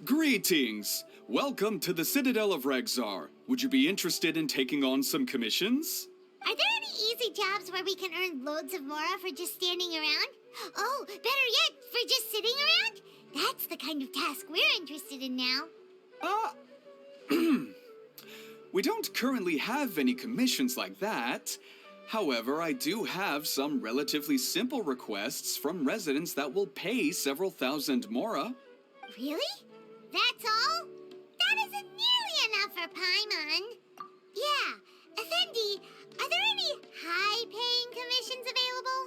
Greetings! Welcome to the Citadel of Rexar. Would you be interested in taking on some commissions? Are there any easy jobs where we can earn loads of mora for just standing around? Oh, better yet, for just sitting around? That's the kind of task we're interested in now. We don't currently have any commissions like that. However, I do have some relatively simple requests from residents that will pay several thousand mora. Really? That's all? That isn't nearly enough for Paimon. Yeah, Effendi, are there any high-paying commissions available?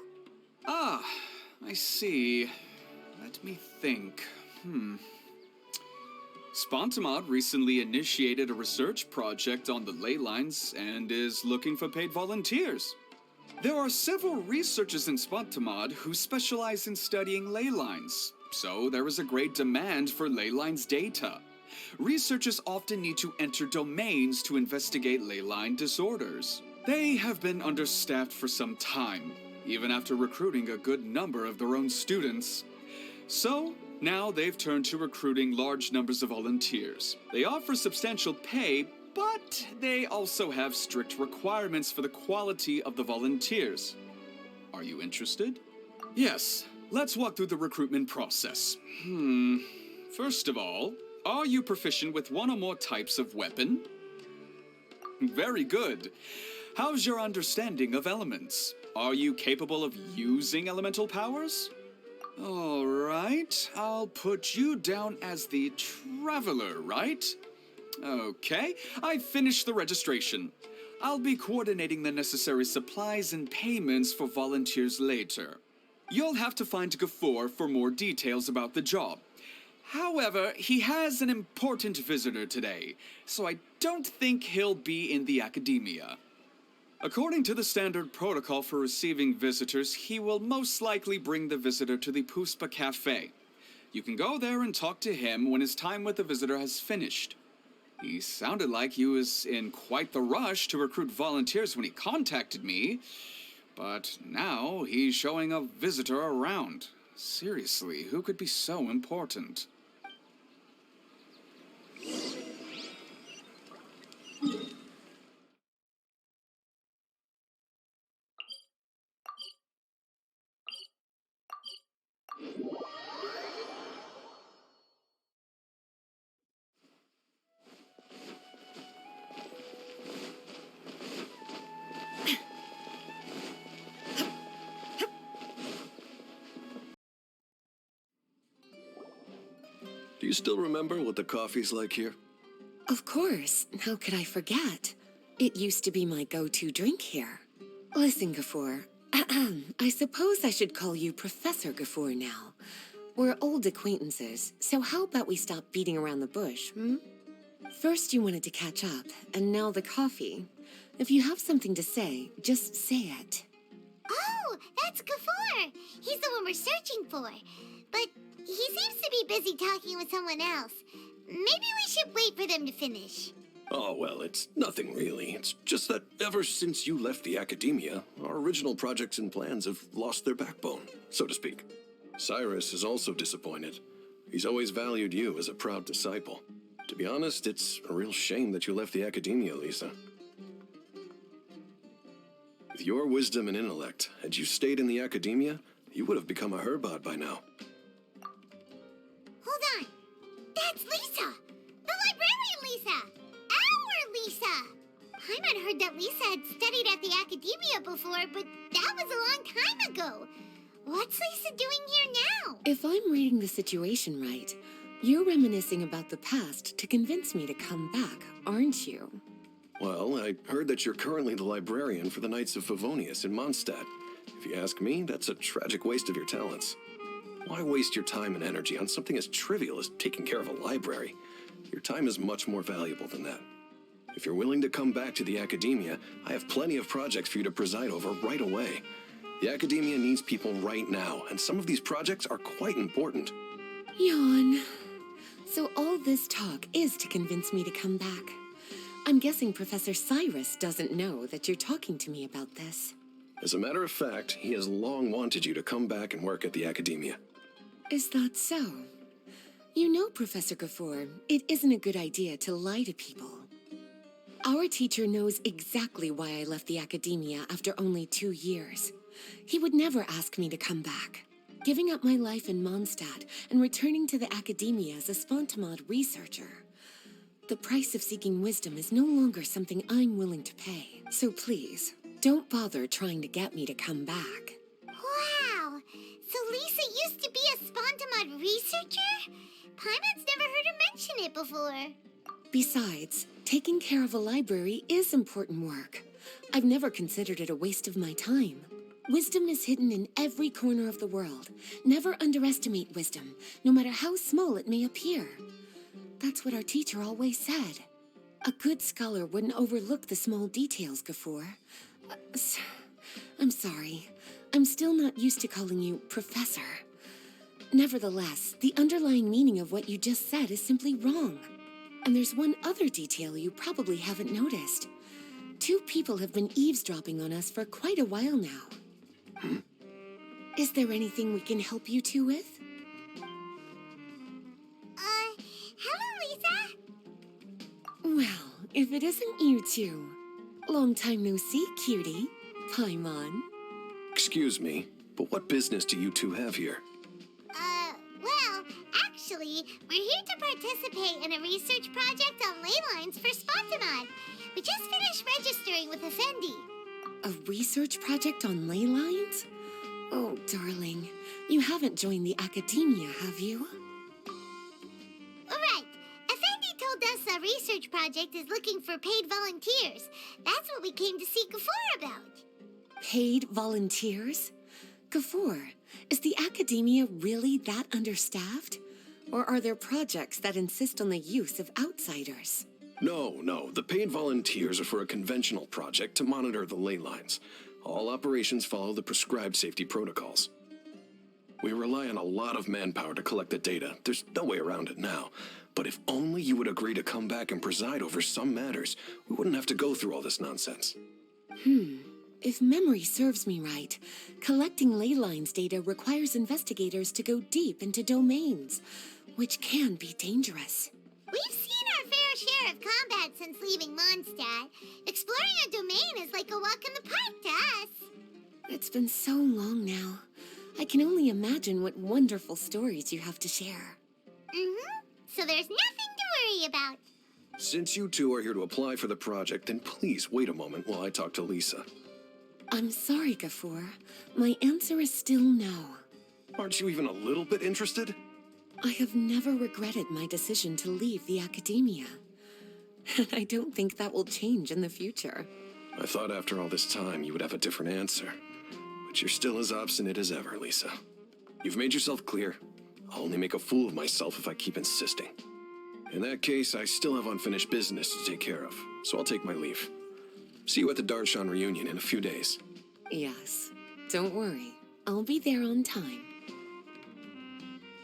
Ah, I see. Let me think. Spontamod recently initiated a research project on the ley lines and is looking for paid volunteers. There are several researchers in Spontamod who specialize in studying ley lines, so there is a great demand for ley lines data. Researchers often need to enter domains to investigate ley line disorders. They have been understaffed for some time, even after recruiting a good number of their own students. So, now they've turned to recruiting large numbers of volunteers. They offer substantial pay, but they also have strict requirements for the quality of the volunteers. Are you interested? Yes, let's walk through the recruitment process. First of all, are you proficient with one or more types of weapon? Very good. How's your understanding of elements? Are you capable of using elemental powers? All right, I'll put you down as the Traveler, right? Okay, I've finished the registration. I'll be coordinating the necessary supplies and payments for volunteers later. You'll have to find Gafoor for more details about the job. However, he has an important visitor today, so I don't think he'll be in the academia. According to the standard protocol for receiving visitors, he will most likely bring the visitor to the Puspa Cafe. You can go there and talk to him when his time with the visitor has finished. He sounded like he was in quite the rush to recruit volunteers when he contacted me, but now he's showing a visitor around. Seriously, who could be so important? Do you still remember what the coffee's like here? Of course. How could I forget? It used to be my go-to drink here. Listen, Gafoor. I suppose I should call you Professor Gafoor now. We're old acquaintances, so how about we stop beating around the bush, First you wanted to catch up, and now the coffee. If you have something to say, just say it. Oh, that's Gafoor. He's the one we're searching for. But he seems to be busy talking with someone else. Maybe we should wait for them to finish. Oh, well, it's nothing really. It's just that ever since you left the academia, our original projects and plans have lost their backbone, so to speak. Cyrus is also disappointed. He's always valued you as a proud disciple. To be honest, it's a real shame that you left the academia, Lisa. With your wisdom and intellect, had you stayed in the academia, you would have become a Herbad by now. Hold on. That's Lisa! The librarian Lisa! Our Lisa! Paimon heard that Lisa had studied at the academia before, but that was a long time ago. What's Lisa doing here now? If I'm reading the situation right, you're reminiscing about the past to convince me to come back, aren't you? Well, I heard that you're currently the librarian for the Knights of Favonius in Mondstadt. If you ask me, that's a tragic waste of your talents. Why waste your time and energy on something as trivial as taking care of a library? Your time is much more valuable than that. If you're willing to come back to the academia, I have plenty of projects for you to preside over right away. The academia needs people right now, and some of these projects are quite important. Yawn. So all this talk is to convince me to come back. I'm guessing Professor Cyrus doesn't know that you're talking to me about this. As a matter of fact, he has long wanted you to come back and work at the academia. Is that so? You know, Professor Gafoor, it isn't a good idea to lie to people. Our teacher knows exactly why I left the academia after only 2 years. He would never ask me to come back. Giving up my life in Mondstadt and returning to the academia as a Spontamod researcher. The price of seeking wisdom is no longer something I'm willing to pay. So please, don't bother trying to get me to come back. Wow! So Lisa used to be a Spontamod researcher? Paimon's never heard her mention it before. Besides, taking care of a library is important work. I've never considered it a waste of my time. Wisdom is hidden in every corner of the world. Never underestimate wisdom, no matter how small it may appear. That's what our teacher always said. A good scholar wouldn't overlook the small details, Gafoor. I'm sorry. I'm still not used to calling you Professor. Nevertheless, the underlying meaning of what you just said is simply wrong. And there's one other detail you probably haven't noticed. 2 people have been eavesdropping on us for quite a while now. Is there anything we can help you 2 with? Hello, Lisa. Well, if it isn't you 2. Long time no see, cutie. Paimon. Excuse me, but what business do you two have here? Well, actually, we're here to participate in a research project on ley lines for Spontamod. We just finished registering with Effendi. A research project on ley lines? Oh, darling, you haven't joined the academia, have you? Right. Effendi told us a research project is looking for paid volunteers. That's what we came to see Gafoor about. Paid volunteers? Gafoor, is the academia really that understaffed? Or are there projects that insist on the use of outsiders? No, the paid volunteers are for a conventional project to monitor the ley lines. All operations follow the prescribed safety protocols. We rely on a lot of manpower to collect the data. There's no way around it now. But if only you would agree to come back and preside over some matters, we wouldn't have to go through all this nonsense. If memory serves me right, collecting ley lines data requires investigators to go deep into domains, which can be dangerous. We've seen our fair share of combat since leaving Mondstadt. Exploring a domain is like a walk in the park to us. It's been so long now. I can only imagine what wonderful stories you have to share. So there's nothing to worry about. Since you two are here to apply for the project, then please wait a moment while I talk to Lisa. I'm sorry, Gafoor. My answer is still no. Aren't you even a little bit interested? I have never regretted my decision to leave the academia. And I don't think that will change in the future. I thought after all this time you would have a different answer. But you're still as obstinate as ever, Lisa. You've made yourself clear. I'll only make a fool of myself if I keep insisting. In that case, I still have unfinished business to take care of, so I'll take my leave. See you at the Darshan reunion in a few days. Yes. Don't worry. I'll be there on time.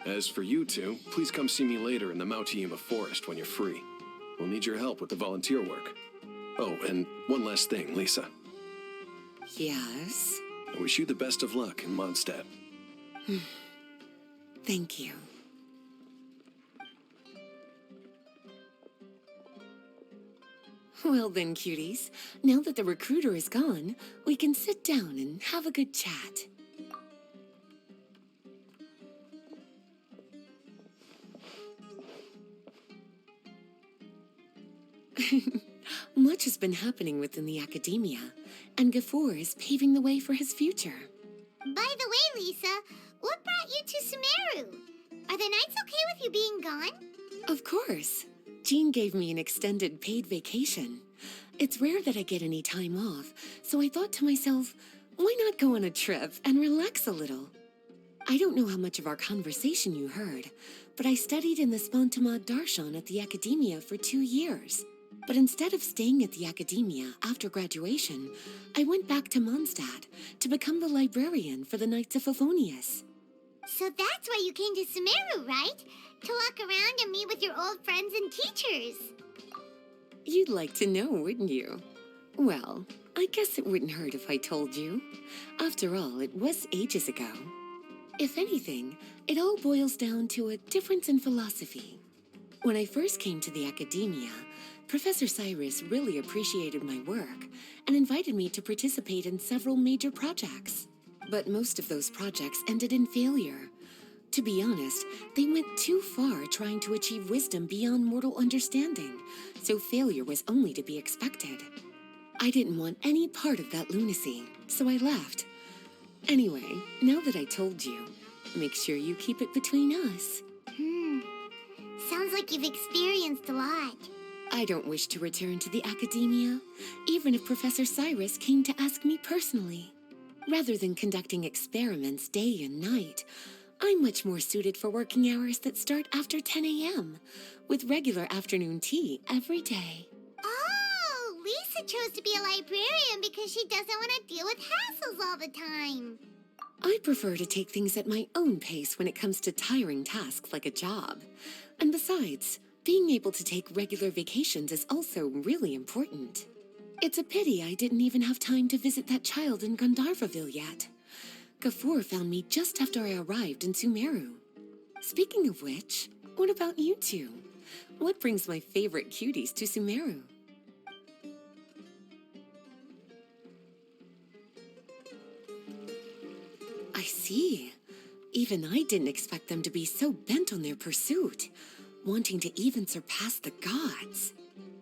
As for you two, please come see me later in the Mautiima Forest when you're free. We'll need your help with the volunteer work. Oh, and one last thing, Lisa. Yes? I wish you the best of luck in Mondstadt. Thank you. Well then, cuties, now that the recruiter is gone, we can sit down and have a good chat. Much has been happening within the academia, and Gafoor is paving the way for his future. By the way, Lisa, what brought you to Sumeru? Are the Knights okay with you being gone? Of course. Jean gave me an extended paid vacation. It's rare that I get any time off, so I thought to myself, why not go on a trip and relax a little? I don't know how much of our conversation you heard, but I studied in the Spontamod Darshan at the academia for 2 years. But instead of staying at the academia after graduation, I went back to Mondstadt to become the librarian for the Knights of Favonius. So that's why you came to Sumeru, right? To walk around and meet with your old friends and teachers. You'd like to know, wouldn't you? Well, I guess it wouldn't hurt if I told you. After all, it was ages ago. If anything, it all boils down to a difference in philosophy. When I first came to the academia, Professor Cyrus really appreciated my work and invited me to participate in several major projects. But most of those projects ended in failure. To be honest, they went too far trying to achieve wisdom beyond mortal understanding, so failure was only to be expected. I didn't want any part of that lunacy, so I left. Anyway, now that I told you, make sure you keep it between us. Sounds like you've experienced a lot. I don't wish to return to the academia, even if Professor Cyrus came to ask me personally. Rather than conducting experiments day and night, I'm much more suited for working hours that start after 10 a.m., with regular afternoon tea every day. Oh, Lisa chose to be a librarian because she doesn't want to deal with hassles all the time. I prefer to take things at my own pace when it comes to tiring tasks like a job. And besides, being able to take regular vacations is also really important. It's a pity I didn't even have time to visit that child in Gandharvaville yet. Gafoor found me just after I arrived in Sumeru. Speaking of which, what about you two? What brings my favorite cuties to Sumeru? I see. Even I didn't expect them to be so bent on their pursuit, wanting to even surpass the gods.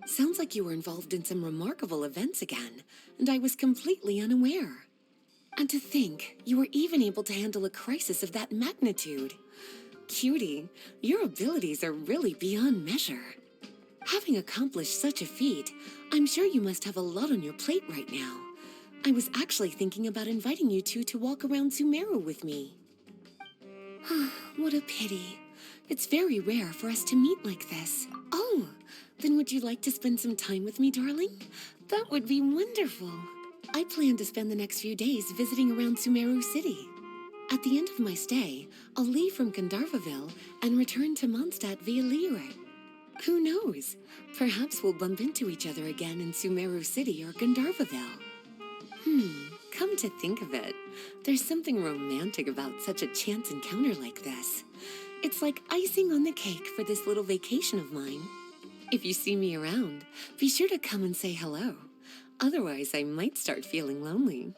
Sounds like you were involved in some remarkable events again, and I was completely unaware. And to think, you were even able to handle a crisis of that magnitude. Cutie, your abilities are really beyond measure. Having accomplished such a feat, I'm sure you must have a lot on your plate right now. I was actually thinking about inviting you two to walk around Sumeru with me. What a pity. It's very rare for us to meet like this. Oh, then would you like to spend some time with me, darling? That would be wonderful. I plan to spend the next few days visiting around Sumeru City. At the end of my stay, I'll leave from Gandharvaville and return to Mondstadt via Liyue. Who knows? Perhaps we'll bump into each other again in Sumeru City or Gandharvaville. Come to think of it, there's something romantic about such a chance encounter like this. It's like icing on the cake for this little vacation of mine. If you see me around, be sure to come and say hello. Otherwise, I might start feeling lonely.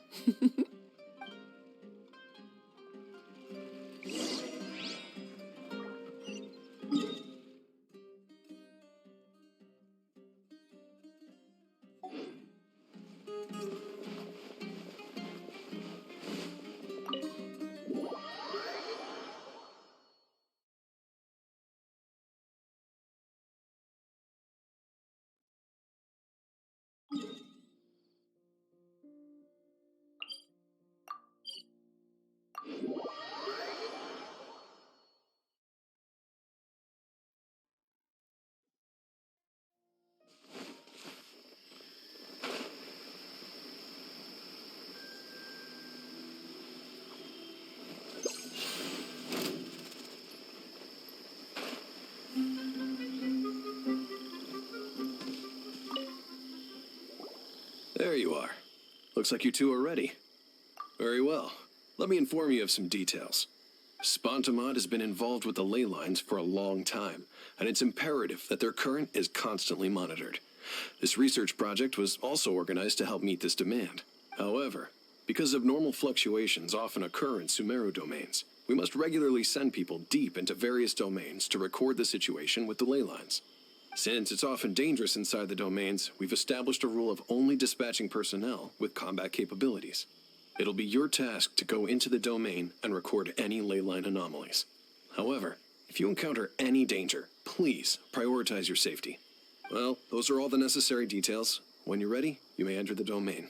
There you are. Looks like you two are ready. Very well. Let me inform you of some details. Spontamod has been involved with the ley lines for a long time, and it's imperative that their current is constantly monitored. This research project was also organized to help meet this demand. However, because abnormal fluctuations often occur in Sumeru domains, we must regularly send people deep into various domains to record the situation with the ley lines. Since it's often dangerous inside the domains, we've established a rule of only dispatching personnel with combat capabilities. It'll be your task to go into the domain and record any ley line anomalies. However, if you encounter any danger, please prioritize your safety. Well, those are all the necessary details. When you're ready, you may enter the domain.